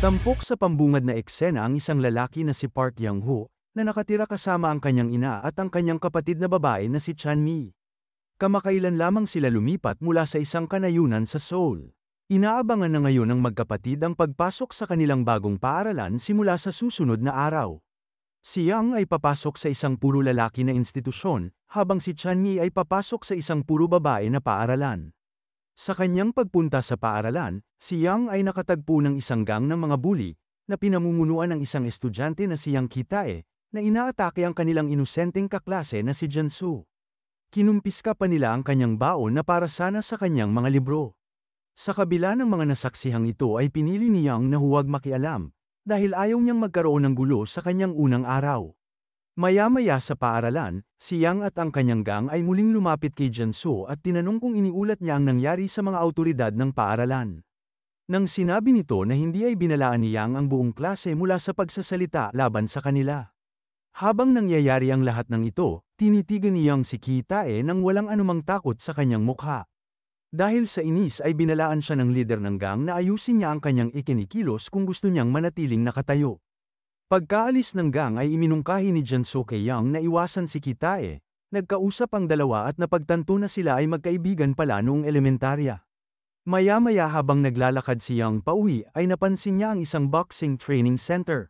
Tampok sa pambungad na eksena ang isang lalaki na si Park Yang-ho, na nakatira kasama ang kanyang ina at ang kanyang kapatid na babae na si Chan-mi. Kamakailan lamang sila lumipat mula sa isang kanayunan sa Seoul. Inaabangan na ngayon ng magkapatid ang pagpasok sa kanilang bagong paaralan simula sa susunod na araw. Si Yang ay papasok sa isang puro lalaki na institusyon, habang si Chan-mi ay papasok sa isang puro babae na paaralan. Sa kanyang pagpunta sa paaralan, si Yang ay nakatagpo ng isang gang ng mga bully, na pinamumunuan ng isang estudyante na si Yang Kitae, na inaatake ang kanilang inosenteng kaklase na si Jansu. Kinumpiska pa nila ang kanyang baon na para sana sa kanyang mga libro. Sa kabila ng mga nasaksihang ito ay pinili ni Yang na huwag makialam, dahil ayaw niyang magkaroon ng gulo sa kanyang unang araw. Maya-maya sa paaralan, si Yang at ang kanyang gang ay muling lumapit kay Jansu at tinanong kung iniulat niya ang nangyari sa mga awtoridad ng paaralan. Nang sinabi nito na hindi ay binalaan ni Yang ang buong klase mula sa pagsasalita laban sa kanila. Habang nangyayari ang lahat ng ito, tinitigan ni Yang si Kitae nang walang anumang takot sa kanyang mukha. Dahil sa inis ay binalaan siya ng lider ng gang na ayusin niya ang kanyang ikinikilos kung gusto niyang manatiling nakatayo. Pagkaalis ng gang ay iminungkahi ni Jansu kay Yang na iwasan si Kitae. Nagkausap ang dalawa at napagtanto na sila ay magkaibigan pala noong elementarya. Maya-maya habang naglalakad si Yang pauwi ay napansin niya ang isang boxing training center.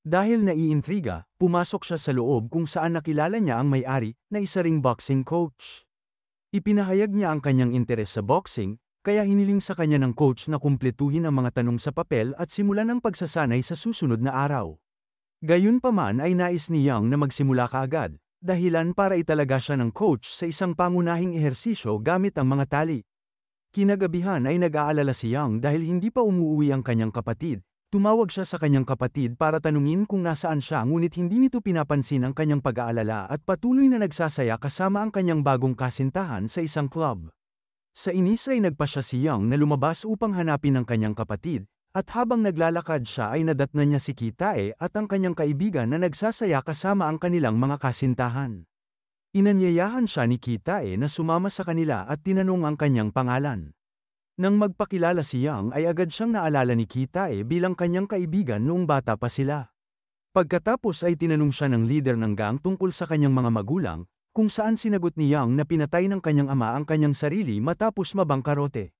Dahil naiintriga, pumasok siya sa loob kung saan nakilala niya ang may-ari na isa ring boxing coach. Ipinahayag niya ang kanyang interes sa boxing, kaya hiniling sa kanya ng coach na kumpletuhin ang mga tanong sa papel at simulan ang pagsasanay sa susunod na araw. Gayunpaman ay nais ni Yang na magsimula kaagad, dahilan para italaga siya ng coach sa isang pangunahing ehersisyo gamit ang mga tali. Kinagabihan ay nag-aalala si Yang dahil hindi pa umuwi ang kanyang kapatid. Tumawag siya sa kanyang kapatid para tanungin kung nasaan siya ngunit hindi nito pinapansin ang kanyang pag-aalala at patuloy na nagsasaya kasama ang kanyang bagong kasintahan sa isang club. Sa inis ay nagpasya si Yang na lumabas upang hanapin ang kanyang kapatid, at habang naglalakad siya ay nadatnan niya si Kitae at ang kanyang kaibigan na nagsasaya kasama ang kanilang mga kasintahan. Inanyayahan siya ni Kitae na sumama sa kanila at tinanong ang kanyang pangalan. Nang magpakilala si Yang ay agad siyang naalala ni Kitae bilang kanyang kaibigan noong bata pa sila. Pagkatapos ay tinanong siya ng leader ng gang tungkol sa kanyang mga magulang, kung saan sinagot ni Yang na pinatay ng kanyang ama ang kanyang sarili matapos mabangkarote.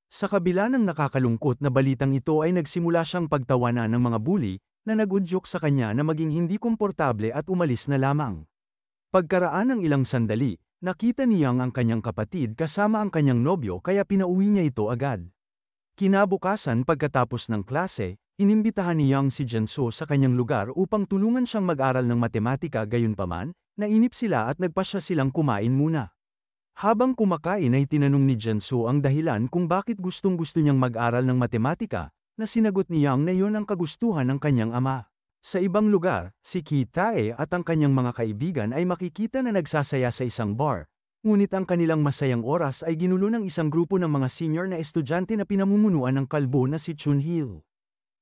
Sa kabila ng nakakalungkot na balitang ito ay nagsimula siyang pagtawanan ng mga bully, na nag-udyok sa kanya na maging hindi komportable at umalis na lamang. Pagkaraan ng ilang sandali, nakita ni Yang ang kanyang kapatid kasama ang kanyang nobyo kaya pinauwi niya ito agad. Kinabukasan pagkatapos ng klase, inimbitahan ni Yang si Jansu sa kanyang lugar upang tulungan siyang mag-aral ng matematika gayunpaman, nainip sila at nagpasya silang kumain muna. Habang kumakain ay tinanong ni Jansu ang dahilan kung bakit gustong-gusto niyang mag-aral ng matematika, na sinagot ni Yang na iyon ang kagustuhan ng kanyang ama. Sa ibang lugar, si Kitae at ang kanyang mga kaibigan ay makikita na nagsasaya sa isang bar, ngunit ang kanilang masayang oras ay ginulo ng isang grupo ng mga senior na estudyante na pinamumunuan ng kalbo na si Chunhil.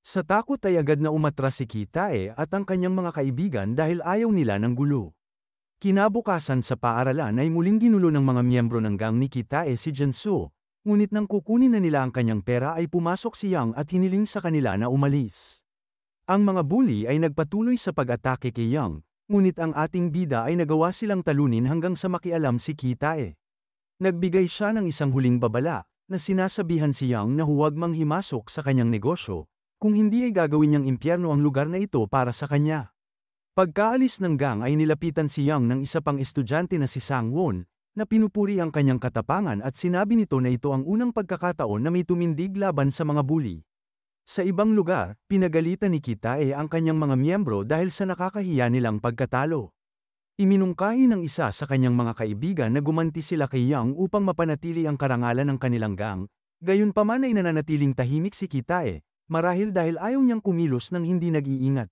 Sa takot ay agad na umatras si Kitae at ang kanyang mga kaibigan dahil ayaw nila ng gulo. Kinabukasan sa paaralan ay muling ginulo ng mga miyembro ng gang ni Kitae si Jansu, ngunit nang kukunin na nila ang kanyang pera ay pumasok si Yang at hiniling sa kanila na umalis. Ang mga bully ay nagpatuloy sa pag-atake kay Yang, ngunit ang ating bida ay nagawa silang talunin hanggang sa makialam si Kitae. Nagbigay siya ng isang huling babala, na sinasabihan si Yang na huwag manghimasok sa kanyang negosyo, kung hindi ay gagawin niyang impyerno ang lugar na ito para sa kanya. Pagkaalis ng gang ay nilapitan si Yang ng isa pang estudyante na si Sang-won, na pinupuri ang kanyang katapangan at sinabi nito na ito ang unang pagkakataon na may tumindig laban sa mga bully. Sa ibang lugar, pinagalitan ni Kitae ang kanyang mga miyembro dahil sa nakakahiya nilang pagkatalo. Iminungkahi ng isa sa kanyang mga kaibigan na gumanti sila kay Yang upang mapanatili ang karangalan ng kanilang gang, gayunpaman ay nananatiling tahimik si Kitae, marahil dahil ayaw niyang kumilos nang hindi nag-iingat.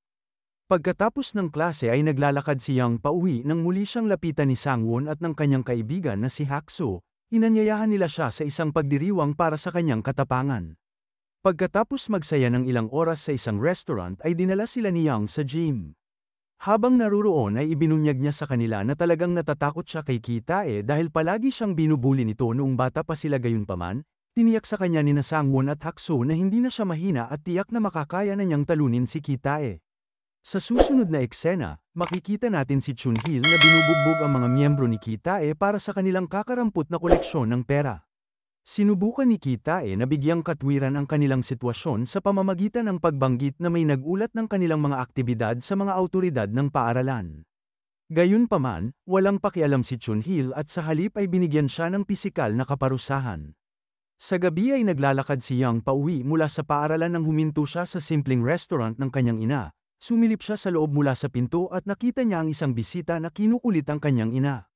Pagkatapos ng klase ay naglalakad si Yang pauwi nang muli siyang lapitan ni Sang-won at ng kanyang kaibigan na si Hakso, inanyayahan nila siya sa isang pagdiriwang para sa kanyang katapangan. Pagkatapos magsaya ng ilang oras sa isang restaurant ay dinala sila ni Yang sa gym. Habang naruroon ay ibinunyag niya sa kanila na talagang natatakot siya kay Kitae dahil palagi siyang binubuli nito noong bata pa sila gayunpaman, Tiniyak sa kanya ni Sangwon at Hakso na hindi na siya mahina at tiyak na makakaya na niyang talunin si Kitae. Sa susunod na eksena, makikita natin si Chunhil na binubugbog ang mga miyembro ni Kitae para sa kanilang kakarampot na koleksyon ng pera. Sinubukan ni Kitae na bigyang katwiran ang kanilang sitwasyon sa pamamagitan ng pagbanggit na may nagulat ng kanilang mga aktibidad sa mga autoridad ng paaralan. Gayunpaman, walang pakialam si Chunhil at sa halip ay binigyan siya ng pisikal na kaparusahan. Sa gabi ay naglalakad si Yang pauwi mula sa paaralan nang huminto siya sa simpleng restaurant ng kanyang ina. Sumilip siya sa loob mula sa pinto at nakita niya ang isang bisita na kinukulit ang kanyang ina.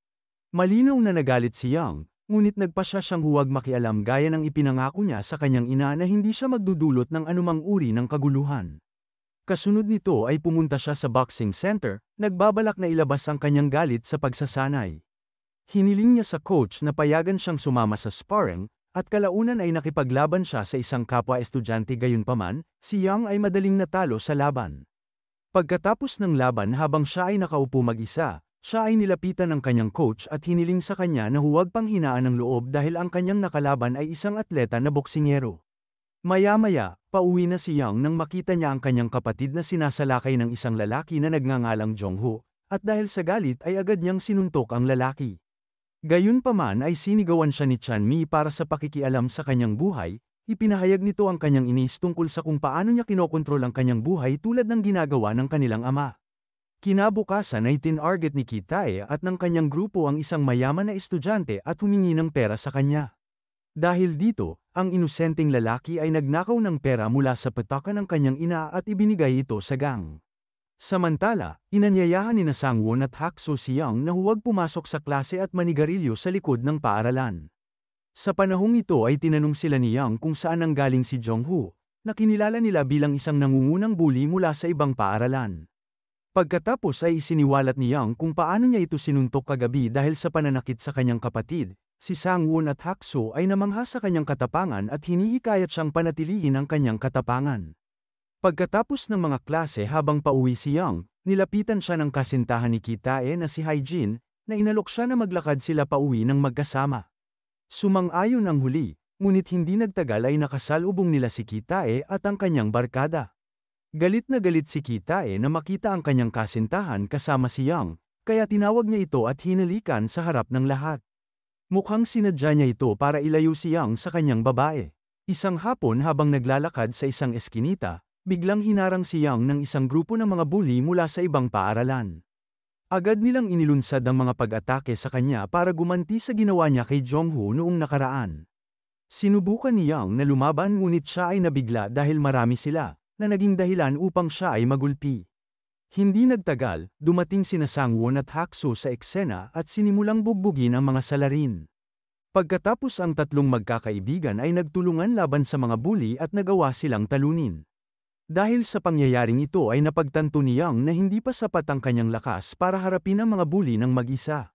Malinaw na nagalit si Yang, ngunit nagpasya siyang huwag makialam gaya ng ipinangako niya sa kanyang ina na hindi siya magdudulot ng anumang uri ng kaguluhan. Kasunod nito ay pumunta siya sa boxing center, nagbabalak na ilabas ang kanyang galit sa pagsasanay. Hiniling niya sa coach na payagan siyang sumama sa sparring, at kalaunan ay nakipaglaban siya sa isang kapwa-estudyante. Gayunpaman, si Yang ay madaling natalo sa laban. Pagkatapos ng laban habang siya ay nakaupo mag-isa, siya ay nilapitan ng kanyang coach at hiniling sa kanya na huwag panghinaan ng loob dahil ang kanyang nakalaban ay isang atleta na boksingero. Maya-maya, pauwi na si Yang nang makita niya ang kanyang kapatid na sinasalakay ng isang lalaki na nagngangalang Jongho, at dahil sa galit ay agad niyang sinuntok ang lalaki. Gayunpaman ay sinigawan siya ni Chanmi para sa pakikialam sa kanyang buhay. Ipinahayag nito ang kanyang inis tungkol sa kung paano niya kinokontrol ang kanyang buhay tulad ng ginagawa ng kanilang ama. Kinabukasan ay tinarget ni Kitae at ng kanyang grupo ang isang mayaman na estudyante at humingi ng pera sa kanya. Dahil dito, ang inosenteng lalaki ay nagnakaw ng pera mula sa petakan ng kanyang ina at ibinigay ito sa gang. Samantala, inanyayahan ni Sangwon at Hakso si Yang na huwag pumasok sa klase at manigarilyo sa likod ng paaralan. Sa panahong ito ay tinanong sila ni Yang kung saan nanggaling si Jongho, na kinilala nila bilang isang nangungunang bully mula sa ibang paaralan. Pagkatapos ay isiniwalat ni Yang kung paano niya ito sinuntok kagabi dahil sa pananakit sa kanyang kapatid. Si Sangwon at Hakso ay namangha sa kanyang katapangan at hinihikayat siyang panatilihin ang kanyang katapangan. Pagkatapos ng mga klase habang pauwi si Yang, nilapitan siya ng kasintahan ni Kitae na si Haijin, na inalok siya na maglakad sila pauwi ng magkasama. Sumang-ayon ang huli, ngunit hindi nagtagal ay nakasalubong nila si Kitae at ang kanyang barkada. Galit na galit si Kitae na makita ang kanyang kasintahan kasama si Yang, kaya tinawag niya ito at hinalikan sa harap ng lahat. Mukhang sinadya niya ito para ilayo si Yang sa kanyang babae. Isang hapon habang naglalakad sa isang eskinita, biglang hinarang si Yang ng isang grupo ng mga bully mula sa ibang paaralan. Agad nilang inilunsad ang mga pag-atake sa kanya para gumanti sa ginawa niya kay Jongho noong nakaraan. Sinubukan ni Yang na lumaban ngunit siya ay nabigla dahil marami sila, na naging dahilan upang siya ay magulpi. Hindi nagtagal, dumating sina Sangwon at Hakso sa eksena at sinimulang bugbugin ang mga salarin. Pagkatapos ang tatlong magkakaibigan ay nagtulungan laban sa mga bully at nagawa silang talunin. Dahil sa pangyayaring ito ay napagtanto ni Yang na hindi pa sapat ang kanyang lakas para harapin ang mga bully ng mag-isa.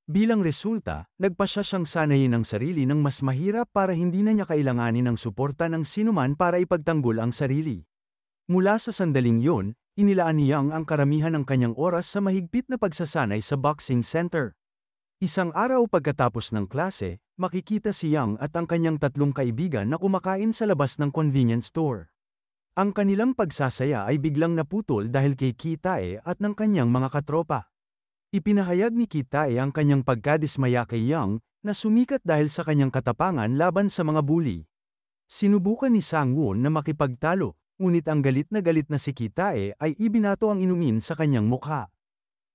Bilang resulta, nagpasya siyang sanayin ang sarili ng mas mahirap para hindi na niya kailanganin ang suporta ng sinuman para ipagtanggol ang sarili. Mula sa sandaling yon, inilaan ni Yang ang karamihan ng kanyang oras sa mahigpit na pagsasanay sa boxing center. Isang araw pagkatapos ng klase, makikita si Yang at ang kanyang tatlong kaibigan na kumakain sa labas ng convenience store. Ang kanilang pagsasaya ay biglang naputol dahil kay Kitae at ng kanyang mga katropa. Ipinahayag ni Kitae ang kanyang pagkadismaya kay Yang, na sumikat dahil sa kanyang katapangan laban sa mga bully. Sinubukan ni Sangwon na makipagtalo, ngunit ang galit na si Kitae ay ibinato ang inumin sa kanyang mukha.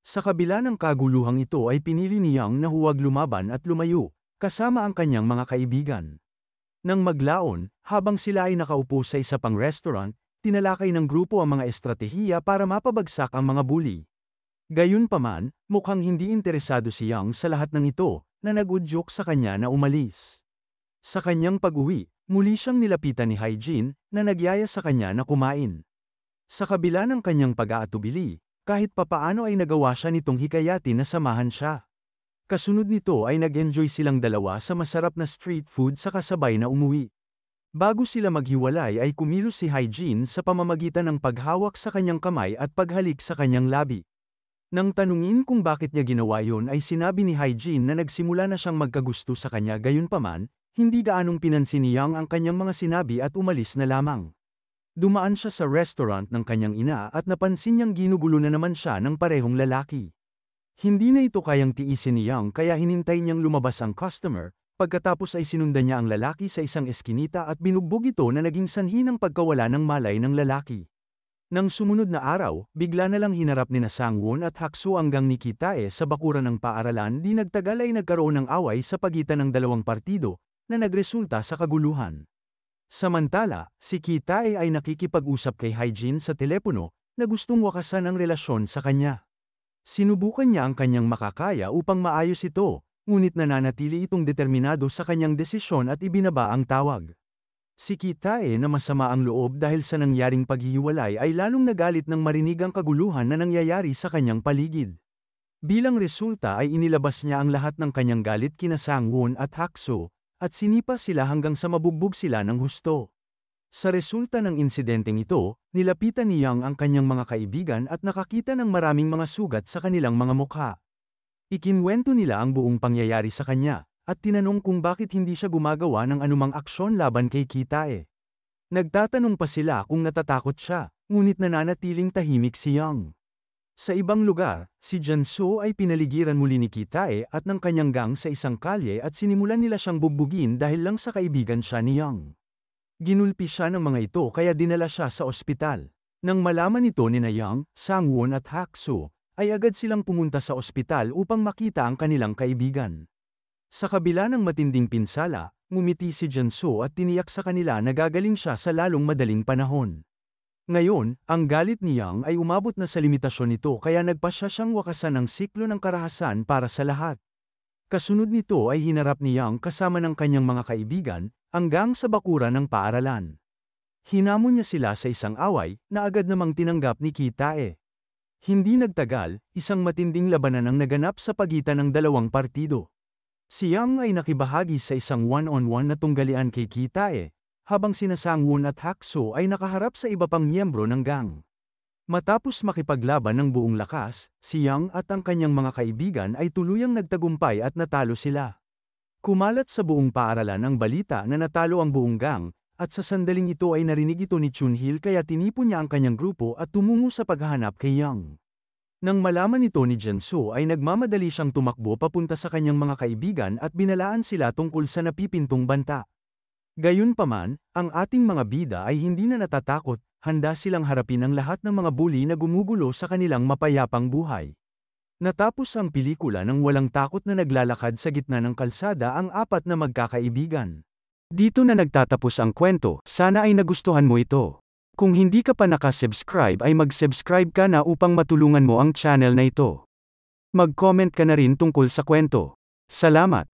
Sa kabila ng kaguluhang ito ay pinili ni Yang na huwag lumaban at lumayo, kasama ang kanyang mga kaibigan. Nang maglaon, habang sila ay nakaupo sa isa pang restaurant, tinalakay ng grupo ang mga estratehiya para mapabagsak ang mga bully. Gayunpaman, mukhang hindi interesado si Yang sa lahat ng ito, na nag-udyok sa kanya na umalis. Sa kanyang pag-uwi, muli siyang nilapitan ni Haijin, na nagyaya sa kanya na kumain. Sa kabila ng kanyang pag-aatubili, kahit papaano ay nagawa siya nitong hikayatin na samahan siya. Kasunod nito ay nag-enjoy silang dalawa sa masarap na street food sa kasabay na umuwi. Bago sila maghiwalay ay kumilos si Haijin sa pamamagitan ng paghawak sa kanyang kamay at paghalik sa kanyang labi. Nang tanungin kung bakit niya ginawa yon ay sinabi ni Haijin na nagsimula na siyang magkagusto sa kanya. Gayunpaman, Hindi gaanong pinansin ni Yang ang kanyang mga sinabi at umalis na lamang. Dumaan siya sa restaurant ng kanyang ina at napansin niyang ginugulo na naman siya ng parehong lalaki. Hindi na ito kayang tiisin ni Yang kaya hinintay niyang lumabas ang customer, pagkatapos ay sinundan niya ang lalaki sa isang eskinita at binugbog ito na naging sanhi ng pagkawala ng malay ng lalaki. Nang sumunod na araw, bigla na lang hinarap ni Sang-won at Hak-soo hanggang ni Ki-tae sa bakuran ng paaralan. Di nagtagal ay nagkaroon ng away sa pagitan ng dalawang partido, na nagresulta sa kaguluhan. Samantala, si Ki-tae ay nakikipag-usap kay Hae-jin sa telepono, na gustong wakasan ang relasyon sa kanya. Sinubukan niya ang kanyang makakaya upang maayos ito, ngunit nananatili itong determinado sa kanyang desisyon at ibinaba ang tawag. Si Ki-tae na masama ang loob dahil sa nangyaring paghihiwalay ay lalong nagalit nang marinig ang kaguluhan na nangyayari sa kanyang paligid. Bilang resulta ay inilabas niya ang lahat ng kanyang galit kina Sang-won at Hak-soo, at sinipa sila hanggang sa mabugbog sila ng husto. Sa resulta ng insidenteng ito, nilapitan ni Yang ang kanyang mga kaibigan at nakakita ng maraming mga sugat sa kanilang mga mukha. Ikinwento nila ang buong pangyayari sa kanya, at tinanong kung bakit hindi siya gumagawa ng anumang aksyon laban kay Ki-tae. Nagtatanong pa sila kung natatakot siya, ngunit nananatiling tahimik si Yang. Sa ibang lugar, si Jun-soo ay pinaligiran muli ni Ki-tae at ng kanyang gang sa isang kalye at sinimulan nila siyang bugbugin dahil lang sa kaibigan siya ni Yang. Ginulpi siya ng mga ito kaya dinala siya sa ospital. Nang malaman ito ni Yang, Sang-won at Hak-soo, ay agad silang pumunta sa ospital upang makita ang kanilang kaibigan. Sa kabila ng matinding pinsala, ngumiti si Jun-soo at tiniyak sa kanila na gagaling siya sa lalong madaling panahon. Ngayon, ang galit ni Yang ay umabot na sa limitasyon nito kaya nagpasya siyang wakasan ng siklo ng karahasan para sa lahat. Kasunod nito ay hinarap ni Yang kasama ng kanyang mga kaibigan, hanggang sa bakuran ng paaralan. Hinamon niya sila sa isang away, na agad namang tinanggap ni Ki-tae. Hindi nagtagal, isang matinding labanan ang naganap sa pagitan ng dalawang partido. Si Yang ay nakibahagi sa isang one-on-one na tunggalian kay Ki-tae, habang sina Sang-won at Hak-soo ay nakaharap sa iba pang miyembro ng gang. Matapos makipaglaban ng buong lakas, si Yang at ang kanyang mga kaibigan ay tuluyang nagtagumpay at natalo sila. Kumalat sa buong paaralan ang balita na natalo ang buong gang, at sa sandaling ito ay narinig ito ni Chunhil kaya tinipon niya ang kanyang grupo at tumungo sa paghahanap kay Yang. Nang malaman ito ni Jun-soo ay nagmamadali siyang tumakbo papunta sa kanyang mga kaibigan at binalaan sila tungkol sa napipintong banta. Gayunpaman, ang ating mga bida ay hindi na natatakot, handa silang harapin ang lahat ng mga bully na gumugulo sa kanilang mapayapang buhay. Natapos ang pelikula nang walang takot na naglalakad sa gitna ng kalsada ang apat na magkakaibigan. Dito na nagtatapos ang kwento, sana ay nagustuhan mo ito. Kung hindi ka pa nakasubscribe ay mag-subscribe ka na upang matulungan mo ang channel na ito. Mag-comment ka na rin tungkol sa kwento. Salamat!